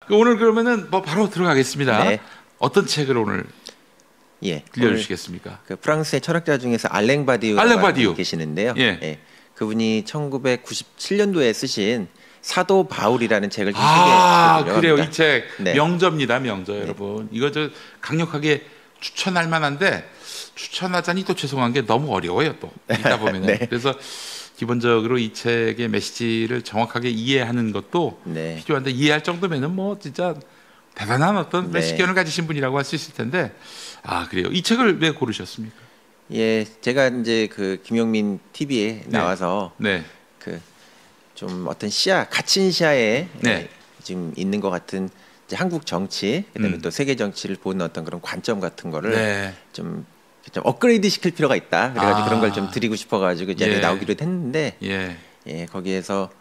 오늘 그러면은 뭐 바로 들어가겠습니다. 네. 어떤 책을 오늘 예, 들려주시겠습니까? 그 프랑스의 철학자 중에서 알랭 바디우가 계시는데요. 예. 그분이 1997년도에 쓰신 사도 바울이라는 책을 좀 소개해드리려고 그래요. 합니다. 이 책 네. 명저입니다. 명저 여러분. 이거 저 강력하게 추천할 만한데 추천하자니 또 죄송한 게 너무 어려워요. 또 읽다 보면은. 네. 그래서 기본적으로 이 책의 메시지를 정확하게 이해하는 것도 네. 필요한데 이해할 정도면은 뭐 진짜 대단한 어떤 네. 식견을 가지신 분이라고 할 수 있을 텐데 그래요. 이 책을 왜 고르셨습니까? 예, 제가 이제 그 김용민 TV에 나와서 네. 그 좀 어떤 갇힌 시야에 네. 지금 있는 것 같은 이제 한국 정치, 그다음에 또 세계 정치를 보는 어떤 그런 관점 같은 거를 좀 업그레이드 시킬 필요가 있다. 그래가지고 그런 걸 좀 드리고 싶어가지고 이제 나오기로 했는데, 거기에서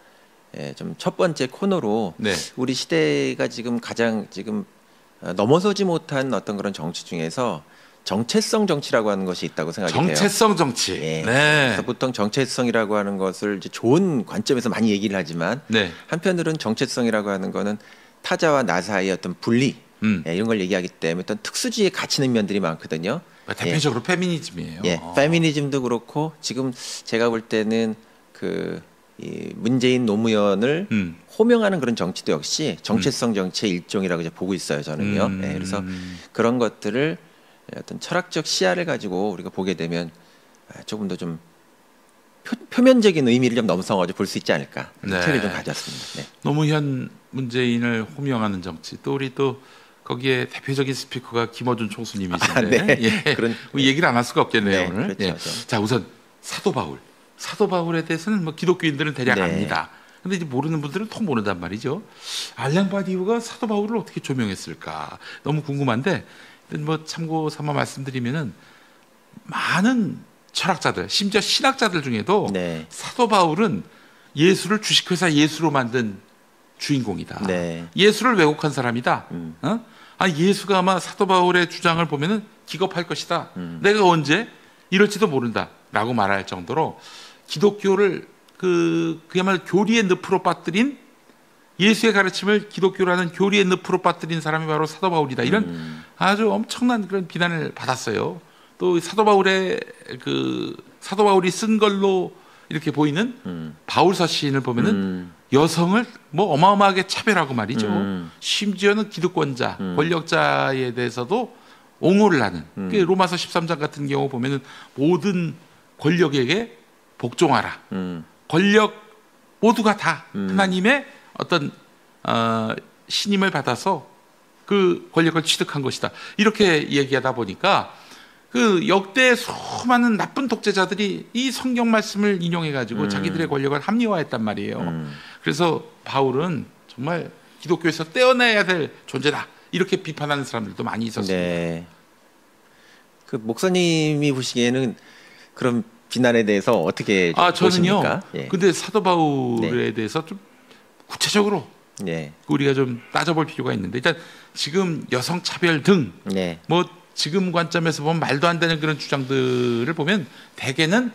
좀 첫 번째 코너로 우리 시대가 지금 가장 넘어서지 못한 어떤 그런 정치 중에서 정체성 정치라고 하는 것이 있다고 생각이 돼요. 정체성 정치. 그래서 보통 정체성이라고 하는 것을 이제 좋은 관점에서 많이 얘기를 하지만 한편으로는 정체성이라고 하는 거는 타자와 나 사이의 어떤 분리 이런 걸 얘기하기 때문에 어떤 특수지에 갇히는 면들이 많거든요. 대표적으로 페미니즘이에요. 페미니즘도 그렇고 지금 제가 볼 때는 이 문재인 노무현을 호명하는 그런 정치도 역시 정체성 정치의 일종이라고 이제 보고 있어요. 저는요. 그래서 그런 것들을 어떤 철학적 시야를 가지고 우리가 보게 되면 조금 더 좀 표면적인 의미를 좀 넘어서가지고 볼 수 있지 않을까. 책을 좀 가져왔습니다. 노무현 문재인을 호명하는 정치. 또 우리 또 거기에 대표적인 스피커가 김어준 총수님이신데 그런 얘기를 안 할 수가 없겠네요. 오늘. 그렇죠. 자, 우선 사도 바울에 대해서는 뭐 기독교인들은 대략 압니다. 근데 이제 모르는 분들은 통 모른단 말이죠. 알랭 바디우가 사도 바울을 어떻게 조명했을까? 너무 궁금한데 뭐 참고 삼아 말씀드리면은 많은 철학자들, 심지어 신학자들 중에도 사도 바울은 예수를 주식회사 예수로 만든 주인공이다. 예수를 왜곡한 사람이다. 예수가 아마 사도 바울의 주장을 보면은 기겁할 것이다. 내가 언제 이럴지도 모른다라고 말할 정도로 기독교를 그야말로 교리의 늪으로 빠뜨린 예수의 가르침을 기독교라는 교리의 늪으로 빠뜨린 사람이 바로 사도 바울이다. 이런 아주 엄청난 그런 비난을 받았어요. 또 사도 바울이 쓴 걸로 이렇게 보이는 바울서 시인을 보면은 여성을 뭐 어마어마하게 차별하고 말이죠. 심지어는 기득권자, 권력자에 대해서도 옹호를 하는. 로마서 13장 같은 경우 보면은 모든 권력에게 복종하라. 권력 모두가 다 하나님의 어떤 신임을 받아서 그 권력을 취득한 것이다. 이렇게 얘기하다 보니까 그 역대 수많은 나쁜 독재자들이 이 성경 말씀을 인용해 가지고 자기들의 권력을 합리화했단 말이에요. 그래서 바울은 정말 기독교에서 떼어내야 될 존재다. 이렇게 비판하는 사람들도 많이 있었습니다. 그 목사님이 보시기에는 그런 비난에 대해서 어떻게 보십니까? 저는요. 근데 사도 바울에 대해서 좀 구체적으로 우리가 좀 따져볼 필요가 있는데 일단 지금 여성 차별 등 뭐 지금 관점에서 보면 말도 안 되는 그런 주장들을 보면 대개는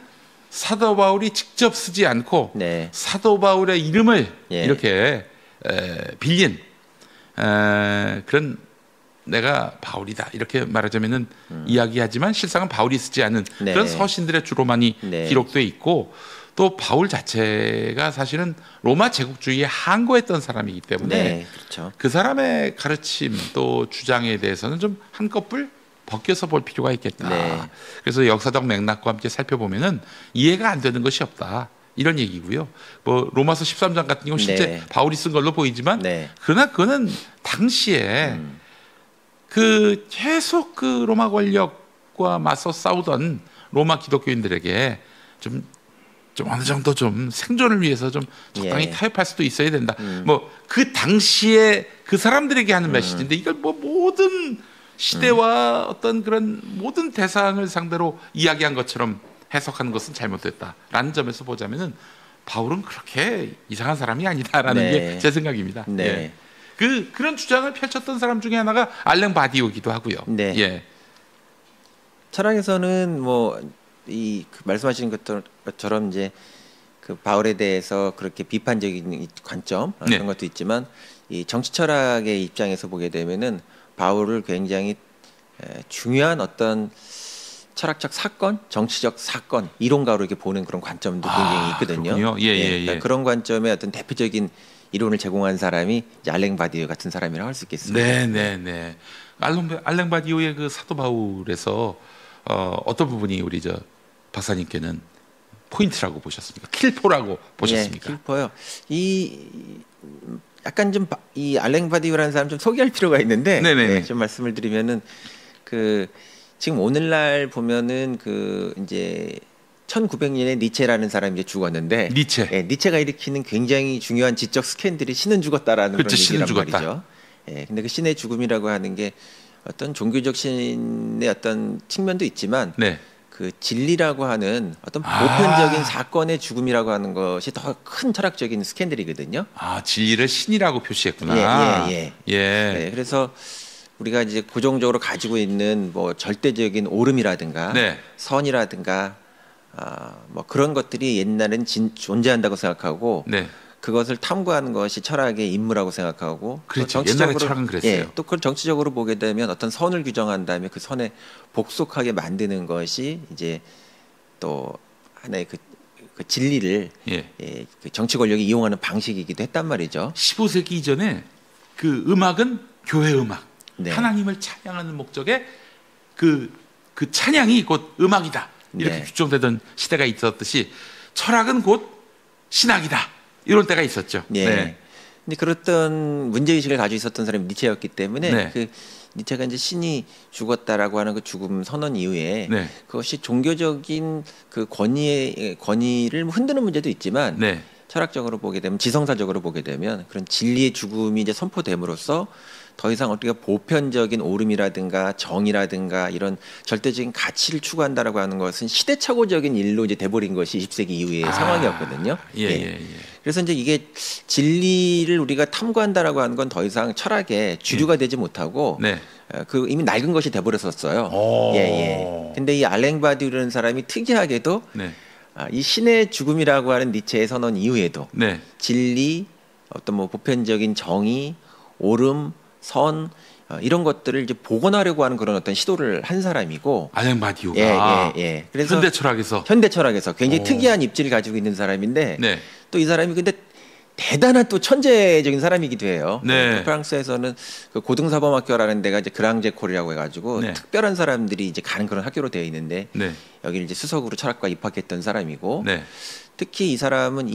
사도 바울이 직접 쓰지 않고 사도 바울의 이름을 이렇게 빌린 그런 내가 바울이다 이렇게 말하자면은 이야기하지만 실상은 바울이 쓰지 않은 그런 서신들의 주로 많이 기록돼 있고 또 바울 자체가 사실은 로마 제국주의에 항거했던 사람이기 때문에 그 사람의 가르침 또 주장에 대해서는 좀 한꺼풀 벗겨서 볼 필요가 있겠다. 그래서 역사적 맥락과 함께 살펴보면은 이해가 안 되는 것이 없다. 이런 얘기고요. 뭐 로마서 13장 같은 경우 실제 바울이 쓴 걸로 보이지만 그러나 그거는 당시에 그 계속 그 로마 권력과 맞서 싸우던 로마 기독교인들에게 좀 어느 정도 좀 생존을 위해서 좀 적당히 타협할 수도 있어야 된다. 뭐 그 당시에 그 사람들에게 하는 메시지인데 이걸 뭐 모든 시대와 어떤 그런 모든 대상을 상대로 이야기한 것처럼 해석하는 것은 잘못됐다라는 점에서 보자면은 바울은 그렇게 이상한 사람이 아니다라는 게 제 생각입니다. 그런 주장을 펼쳤던 사람 중에 하나가 알랭 바디우기도 하고요. 철학에서는 뭐 이 말씀하신 것처럼 이제 그 바울에 대해서 그렇게 비판적인 관점 네. 그런 것도 있지만 이 정치 철학의 입장에서 보게 되면은 바울을 굉장히 중요한 어떤 철학적 사건, 정치적 사건, 이론가로 이렇게 보는 그런 관점도 굉장히 있거든요. 그러니까 그런 관점의 어떤 대표적인 이론을 제공한 사람이 이제 알랭 바디오 같은 사람이라고 할 수 있겠습니다. 네. 알랭 바디오의 그 사도 바울에서 어떤 부분이 우리 저 박사님께는 포인트라고 보셨습니까? 킬포라고 보셨습니까? 킬포요. 약간 좀 이 알랭 바디오라는 사람 좀 소개할 필요가 있는데 좀 말씀을 드리면은 그 지금 오늘날 보면은 그 이제 1900년에 니체라는 사람이 이제 죽었는데 니체가 일으키는 굉장히 중요한 지적 스캔들이 신은 죽었다라는 그런 얘기란 말이죠. 근데 그 신의 죽음이라고 하는 게 어떤 종교적 신의 어떤 측면도 있지만 그 진리라고 하는 어떤 보편적인 사건의 죽음이라고 하는 것이 더 큰 철학적인 스캔들이거든요. 진리를 신이라고 표시했구나. 그래서 우리가 이제 고정적으로 가지고 있는 뭐 절대적인 옳음이라든가 선이라든가 뭐 그런 것들이 옛날엔 존재한다고 생각하고 그것을 탐구하는 것이 철학의 임무라고 생각하고 그렇죠. 옛날에 철학은 그랬어요. 또 그걸 정치적으로 보게 되면 어떤 선을 규정한 다음에 그 선에 복속하게 만드는 것이 이제 또 하나의 그 진리를 그 정치 권력이 이용하는 방식이기도 했단 말이죠. 15세기 이전에 그 음악은 교회 음악, 하나님을 찬양하는 목적에 그 찬양이 곧 음악이다 이렇게 규정되던 시대가 있었듯이 철학은 곧 신학이다. 이런 때가 있었죠. 근데 그랬던 문제의식을 가지고 있었던 사람이 니체였기 때문에 그 니체가 이제 신이 죽었다라고 하는 그 죽음 선언 이후에 그것이 종교적인 그 권위를 흔드는 문제도 있지만 철학적으로 보게 되면 지성사적으로 보게 되면 그런 진리의 죽음이 이제 선포됨으로써 더 이상 우리가 보편적인 옳음이라든가 정의라든가 이런 절대적인 가치를 추구한다라고 하는 것은 시대착오적인 일로 이제 돼버린 것이 20세기 이후의 상황이었거든요. 그래서 이제 이게 진리를 우리가 탐구한다라고 하는 건 더 이상 철학의 주류가 되지 못하고 그 이미 낡은 것이 돼버렸었어요. 근데 이 알랭 바디오라는 사람이 특이하게도 이 신의 죽음이라고 하는 니체의 선언 이후에도 진리, 어떤 뭐 보편적인 정의, 옳음, 선 이런 것들을 이제 복원하려고 하는 그런 어떤 시도를 한 사람이고 알랭 바디오가 그래서 현대 철학에서 굉장히 특이한 입지를 가지고 있는 사람인데 또 이 사람이 근데 대단한 또 천재적인 사람이기도 해요. 프랑스에서는 그 고등사범학교라는 데가 이제 그랑제콜이라고 해가지고 특별한 사람들이 이제 가는 그런 학교로 되어 있는데 여기를 이제 수석으로 철학과 입학했던 사람이고 특히 이 사람은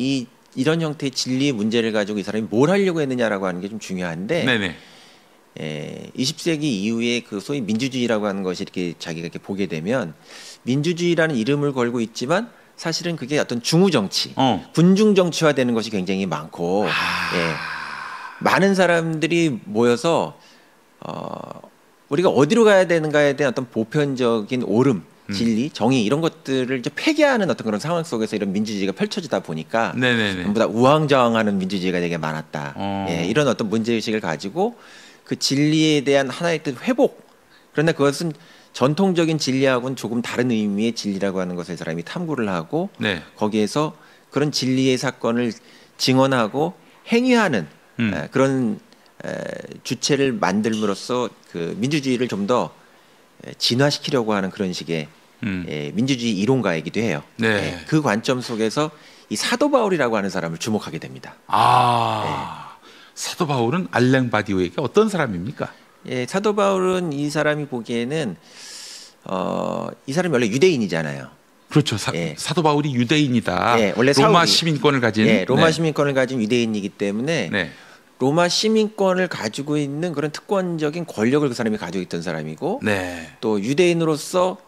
이런 형태의 진리의 문제를 가지고 이 사람이 뭘 하려고 했느냐라고 하는 게 좀 중요한데 20세기 이후에 그 소위 민주주의라고 하는 것이 이렇게 자기가 이렇게 보게 되면 민주주의라는 이름을 걸고 있지만 사실은 그게 어떤 중우 정치, 군중 정치화되는 것이 굉장히 많고 많은 사람들이 모여서 우리가 어디로 가야 되는가에 대한 어떤 보편적인 옳음, 진리, 정의 이런 것들을 이제 폐기하는 어떤 그런 상황 속에서 이런 민주주의가 펼쳐지다 보니까 전부 다 우왕좌왕하는 민주주의가 되게 많았다. 이런 어떤 문제의식을 가지고 그 진리에 대한 하나의 뜻 회복. 그러나 그것은 전통적인 진리하고는 조금 다른 의미의 진리라고 하는 것을 사람이 탐구를 하고 거기에서 그런 진리의 사건을 증언하고 행위하는 그런 주체를 만들므로써 그 민주주의를 좀 더 진화시키려고 하는 그런 식의 민주주의 이론가이기도 해요. 그 관점 속에서 이 사도 바울이라고 하는 사람을 주목하게 됩니다. 사도 바울은 알랭 바디오에게 어떤 사람입니까? 사도 바울은 이 사람이 보기에는 이 사람이 원래 유대인이잖아요. 그렇죠. 사도 바울이 유대인이다. 원래 로마 시민권을 가진 로마 시민권을 가진 유대인이기 때문에 로마 시민권을 가지고 있는 그런 특권적인 권력을 그 사람이 가지고 있던 사람이고 또 유대인으로서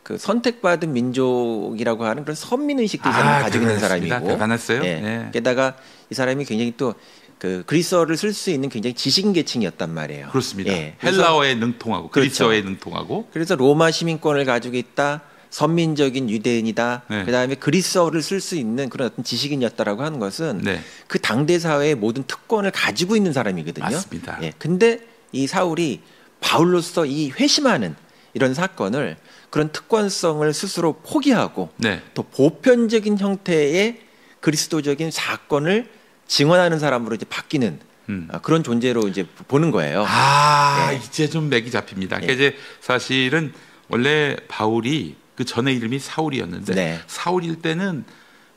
그 선택받은 민족이라고 하는 그런 선민의식도 이 사람이 가지고 있는 사람이고 대단했어요. 게다가 이 사람이 굉장히 또 그 그리스어를 쓸 수 있는 굉장히 지식인 계층이었단 말이에요. 그렇습니다. 헬라어에 능통하고 그리스어에 능통하고 그래서 로마 시민권을 가지고 있다. 선민적인 유대인이다. 그다음에 그리스어를 쓸 수 있는 그런 어떤 지식인이었다라고 하는 것은 그 당대 사회의 모든 특권을 가지고 있는 사람이거든요. 맞습니다. 근데 이 사울이 바울로서 이 회심하는 이런 사건을 그런 특권성을 스스로 포기하고 또 보편적인 형태의 그리스도적인 사건을 증언하는 사람으로 이제 바뀌는 그런 존재로 이제 보는 거예요. 이제 좀 맥이 잡힙니다. 그러니까 이제 사실은 원래 바울이 그 전에 이름이 사울이었는데 사울일 때는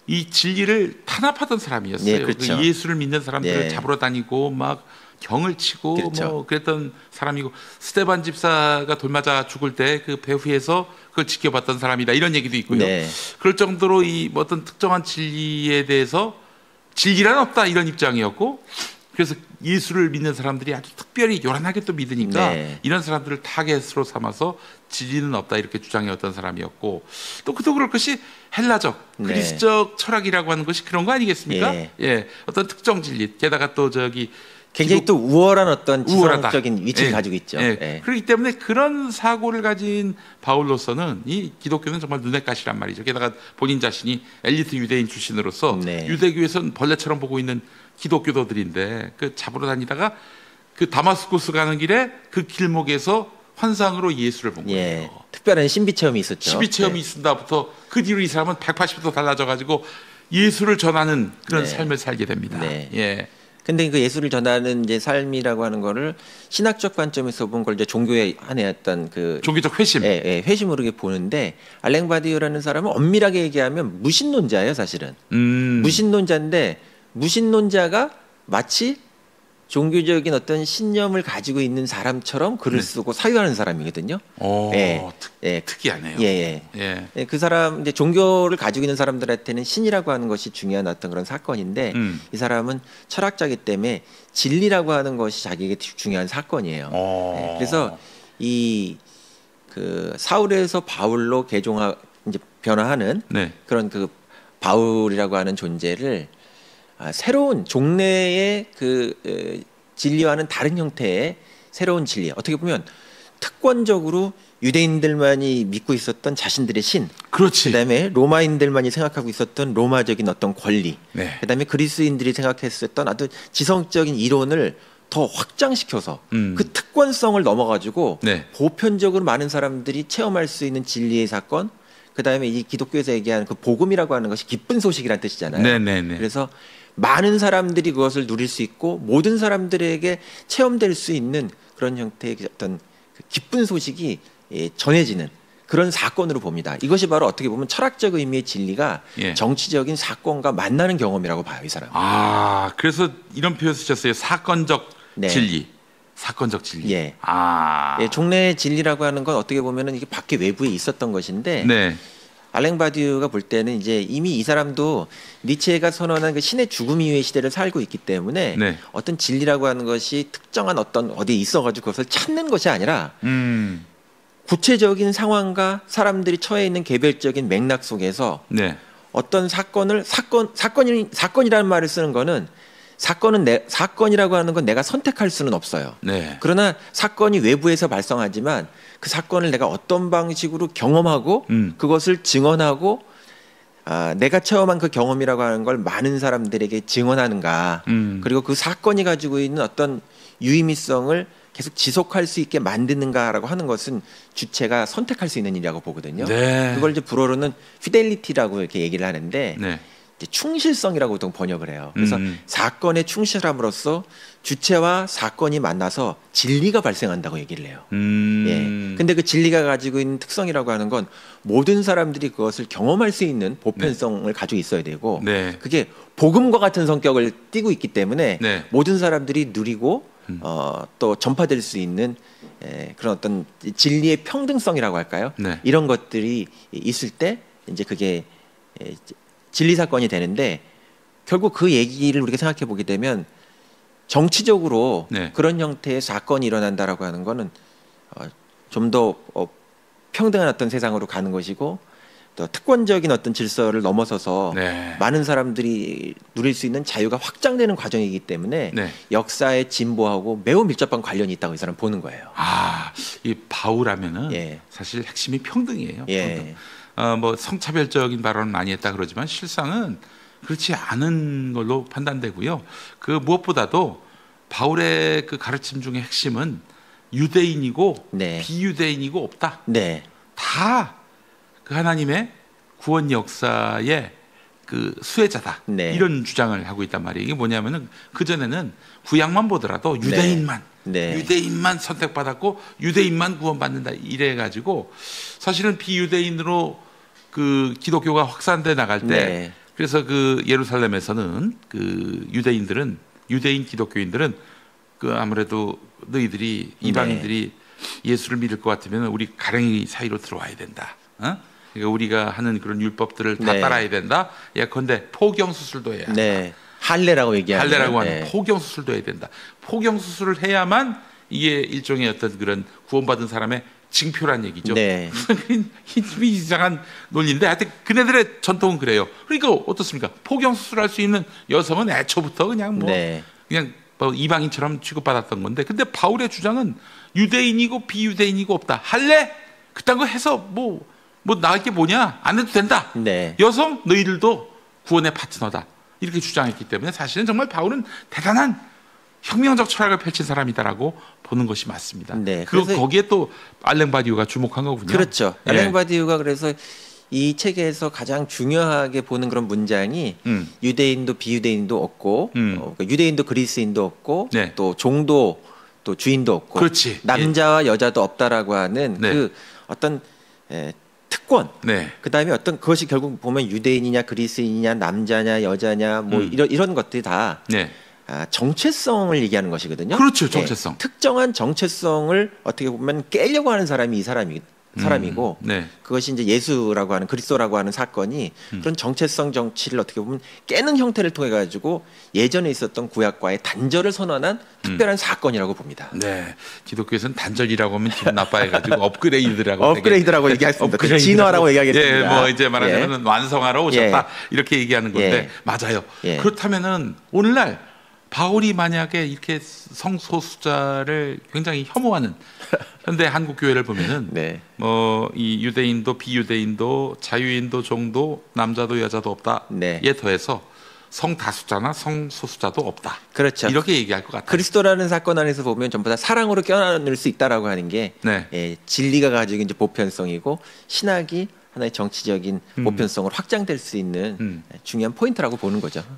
이 진리를 탄압하던 사람이었어요. 그렇죠. 그 예수를 믿는 사람들을 잡으러 다니고 막 경을 치고 그렇죠. 뭐 그랬던 사람이고 스데반 집사가 돌 맞아 죽을 때 그 배후에서 그걸 지켜봤던 사람이다 이런 얘기도 있고요. 그럴 정도로 이 어떤 특정한 진리에 대해서 진리란 없다 이런 입장이었고 그래서 예수를 믿는 사람들이 아주 특별히 요란하게 또 믿으니까 이런 사람들을 타겟으로 삼아서 진리는 없다 이렇게 주장해왔던 사람이었고 또 그도 그럴 것이 헬라적 그리스적 철학이라고 하는 것이 그런 거 아니겠습니까? 어떤 특정 진리 게다가 또 저기 굉장히 또 우월한 어떤 지성적인 위치를 가지고 있죠. 그렇기 때문에 그런 사고를 가진 바울로서는 이 기독교는 정말 눈에 가시란 말이죠. 게다가 본인 자신이 엘리트 유대인 출신으로서 유대교에서는 벌레처럼 보고 있는 기독교도들인데 그 잡으러 다니다가 그 다마스쿠스 가는 길에 그 길목에서 환상으로 예수를 본 거예요. 특별한 신비 체험이 있었죠. 신비 체험이 있은다부터 그 뒤로 이 사람은 180도 달라져 가지고 예수를 전하는 그런 삶을 살게 됩니다. 근데 그 예수를 전하는 이제 삶이라고 하는 거를 신학적 관점에서 본 걸 이제 종교의 하나의 어떤 그 종교적 회심, 회심으로 이렇게 보는데 알랭 바디우라는 사람은 엄밀하게 얘기하면 무신론자예요, 사실은. 무신론자인데 무신론자가 마치 종교적인 어떤 신념을 가지고 있는 사람처럼 글을 쓰고 사유하는 사람이거든요. 특이하네요. 그 사람 이제 종교를 가지고 있는 사람들한테는 신이라고 하는 것이 중요한 어떤 그런 사건인데 이 사람은 철학자이기 때문에 진리라고 하는 것이 자기에게 중요한 사건이에요. 그래서 이 그 사울에서 바울로 이제 변화하는 그런 그 바울이라고 하는 존재를 새로운 종래의 그 진리와는 다른 형태의 새로운 진리. 어떻게 보면 특권적으로 유대인들만이 믿고 있었던 자신들의 신. 그다음에 로마인들만이 생각하고 있었던 로마적인 어떤 권리. 그다음에 그리스인들이 생각했었던 아주 지성적인 이론을 더 확장시켜서 그 특권성을 넘어가지고 보편적으로 많은 사람들이 체험할 수 있는 진리의 사건. 그다음에 이 기독교에서 얘기하는 그 복음이라고 하는 것이 기쁜 소식이라는 뜻이잖아요. 그래서 많은 사람들이 그것을 누릴 수 있고 모든 사람들에게 체험될 수 있는 그런 형태의 어떤 기쁜 소식이 전해지는 그런 사건으로 봅니다. 이것이 바로 어떻게 보면 철학적 의미의 진리가 정치적인 사건과 만나는 경험이라고 봐요, 이 사람. 그래서 이런 표현 쓰셨어요. 사건적 진리. 사건적 진리. 종래의 진리라고 하는 건 어떻게 보면은 이게 밖에 외부에 있었던 것인데 알랭 바디우가 볼 때는 이제 이미 이 사람도 니체가 선언한 그 신의 죽음 이후의 시대를 살고 있기 때문에 어떤 진리라고 하는 것이 특정한 어떤 어디에 있어가지고 그것을 찾는 것이 아니라 구체적인 상황과 사람들이 처해 있는 개별적인 맥락 속에서 어떤 사건이라는 말을 쓰는 거는 사건이라고 하는 건 내가 선택할 수는 없어요. 그러나 사건이 외부에서 발생하지만 그 사건을 내가 어떤 방식으로 경험하고 그것을 증언하고 내가 체험한 그 경험이라고 하는 걸 많은 사람들에게 증언하는가. 그리고 그 사건이 가지고 있는 어떤 유의미성을 계속 지속할 수 있게 만드는가라고 하는 것은 주체가 선택할 수 있는 일이라고 보거든요. 그걸 이제 불어로는 피델리티라고 이렇게 얘기를 하는데 충실성이라고 보통 번역을 해요. 그래서 사건에 충실함으로써 주체와 사건이 만나서 진리가 발생한다고 얘기를 해요. 근데 그 진리가 가지고 있는 특성이라고 하는 건 모든 사람들이 그것을 경험할 수 있는 보편성을 가지고 있어야 되고 그게 복음과 같은 성격을 띠고 있기 때문에 모든 사람들이 누리고 또 전파될 수 있는 그런 어떤 진리의 평등성이라고 할까요? 이런 것들이 있을 때 이제 그게 진리 사건이 되는데 결국 그 얘기를 우리가 생각해 보게 되면 정치적으로 그런 형태의 사건이 일어난다라고 하는 거는 좀 더 평등한 어떤 세상으로 가는 것이고 또 특권적인 어떤 질서를 넘어서서 많은 사람들이 누릴 수 있는 자유가 확장되는 과정이기 때문에 역사에 진보하고 매우 밀접한 관련이 있다고 이 사람 보는 거예요. 이 바울하면은 사실 핵심이 평등이에요. 평등. 뭐 성차별적인 발언을 많이 했다 그러지만 실상은 그렇지 않은 걸로 판단되고요. 그 무엇보다도 바울의 그 가르침 중에 핵심은 유대인이고 비유대인이고 없다. 다 그 하나님의 구원 역사에 그 수혜자다. 네. 이런 주장을 하고 있단 말이에요. 이게 뭐냐면은 그 전에는 구약만 보더라도 유대인만 네. 유대인만 선택받았고 유대인만 구원받는다 이래 가지고 사실은 비유대인으로 그 기독교가 확산돼 나갈 때 네. 그래서 그 예루살렘에서는 그 유대인들은 유대인 기독교인들은 그 아무래도 너희들이 이방인들이 예수를 믿을 것 같으면 우리 가랭이 사이로 들어와야 된다. 어? 그러니까 우리가 하는 그런 율법들을 다 따라야 된다. 예컨대 포경 수술도 해야 한다. 네. 할례라고 얘기하는 할례라고 하는 포경 수술도 해야 된다. 포경 수술을 해야만 이게 일종의 어떤 그런 구원받은 사람의 징표란 얘기죠. 네. 이상한 논리인데 하여튼 그네들의 전통은 그래요. 그러니까 어떻습니까? 포경 수술할 수 있는 여성은 애초부터 그냥 뭐 그냥 뭐 이방인처럼 취급받았던 건데, 근데 바울의 주장은 유대인이고 비유대인이고 없다. 할래? 그딴 거 해서 뭐 나을 게 뭐냐? 안 해도 된다. 네. 여성 너희들도 구원의 파트너다. 이렇게 주장했기 때문에 사실은 정말 바울은 대단한 혁명적 철학을 펼친 사람이다라고 보는 것이 맞습니다. 네. 거기에 또 알랭 바디우가 주목한 거군요. 그렇죠. 알랭 바디우가 그래서 이 책에서 가장 중요하게 보는 그런 문장이 유대인도 비유대인도 없고 그러니까 유대인도 그리스인도 없고 또 종도 또 주인도 없고 그렇지. 남자와 여자도 없다라고 하는 그 어떤 특권. 그다음에 어떤 그것이 결국 보면 유대인이냐 그리스인이냐 남자냐 여자냐 뭐 이런 것들이 다 정체성을 얘기하는 것이거든요. 그렇죠. 정체성. 특정한 정체성을 어떻게 보면 깨려고 하는 사람이 이 사람이고 그것이 이제 예수라고 하는 그리스도라고 하는 사건이 그런 정체성 정치를 어떻게 보면 깨는 형태를 통해 가지고 예전에 있었던 구약과의 단절을 선언한 특별한 사건이라고 봅니다. 네, 기독교에서는 단절이라고 하면 기분 나빠해가지고 업그레이드라고 얘기하겠습니다. 진화라고 얘기하겠습니다. 예, 뭐 이제 말하자면 완성하러 오셨다 이렇게 얘기하는 건데 맞아요. 그렇다면은 오늘날 바울이 만약에 이렇게 성소수자를 굉장히 혐오하는 현대 한국 교회를 보면은 뭐 이 유대인도 비유대인도 자유인도 종도 남자도 여자도 없다에 더해서 성다수자나 성소수자도 없다. 그렇죠. 이렇게 얘기할 것 같아요. 그리스도라는 사건 안에서 보면 전부 다 사랑으로 껴안을 수 있다라고 하는 게 진리가 가지고 이제 보편성이고 신학이 하나의 정치적인 보편성으로 확장될 수 있는 중요한 포인트라고 보는 거죠.